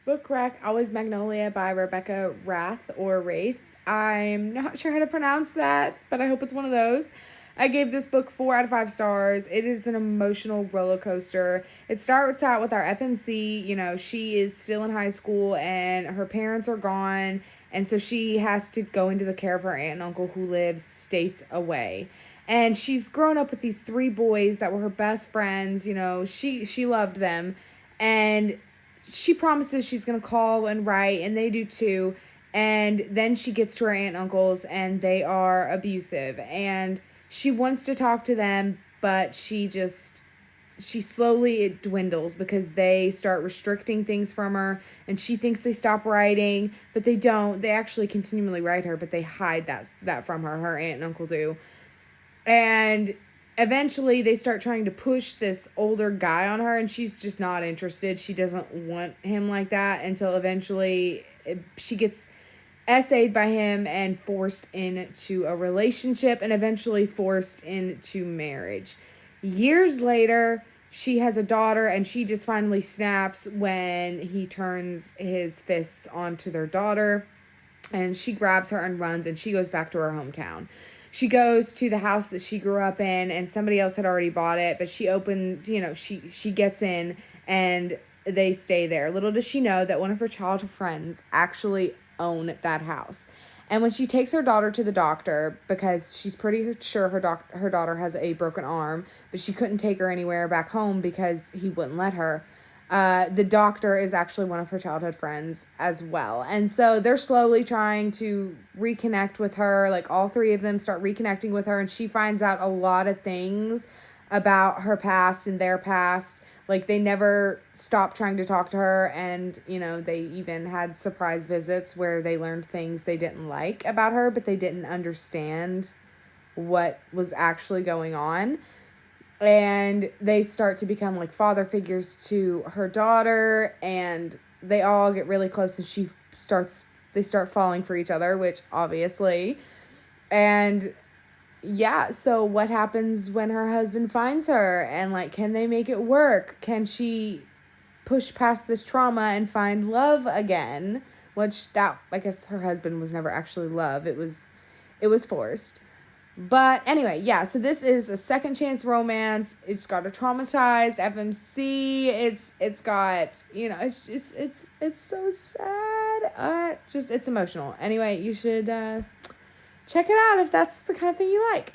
Book rec, Always Magnolia by Rebecca Rathe. I'm not sure how to pronounce that, but I hope it's one of those. I gave this book 4 out of 5 stars. It is an emotional roller coaster. It starts out with our FMC. She is still in high school and her parents are gone. And so she has to go into the care of her aunt and uncle who lives states away. And she's grown up with these 3 boys that were her best friends. She loved them. And she promises she's going to call and write, and they do too. And then she gets to her aunt and uncles, and they are abusive. And she wants to talk to them, but she slowly it dwindles because they start restricting things from her, and she thinks they stop writing, but they don't. They actually continually write her, but they hide that from her. Her aunt and uncle do. And eventually they start trying to push this older guy on her, and she's just not interested. She doesn't want him like that until eventually she gets essayed by him and forced into a relationship and eventually forced into marriage. Years later, she has a daughter, and she just finally snaps when he turns his fists onto their daughter, and she grabs her and runs, and she goes back to her hometown. She goes to the house that she grew up in, and somebody else had already bought it, but she opens, she gets in, and they stay there. Little does she know that one of her childhood friends actually own that house. And when she takes her daughter to the doctor, because she's pretty sure her daughter has a broken arm, but she couldn't take her anywhere back home because he wouldn't let her, the doctor is actually one of her childhood friends as well. And so they're slowly trying to reconnect with her. Like, all 3 of them start reconnecting with her, and she finds out a lot of things about her past and their past. Like, they never stopped trying to talk to her, and, they even had surprise visits where they learned things they didn't like about her, but they didn't understand what was actually going on. And they start to become like father figures to her daughter, and they all get really close, and they start falling for each other, which obviously. And yeah, so what happens when her husband finds her, and like, can they make it work? Can she push past this trauma and find love again? Which, that, I guess her husband was never actually love. It was forced. But anyway, yeah, so this is a second chance romance. It's got a traumatized FMC. It's got, it's so sad. It's emotional. Anyway, you should check it out if that's the kind of thing you like.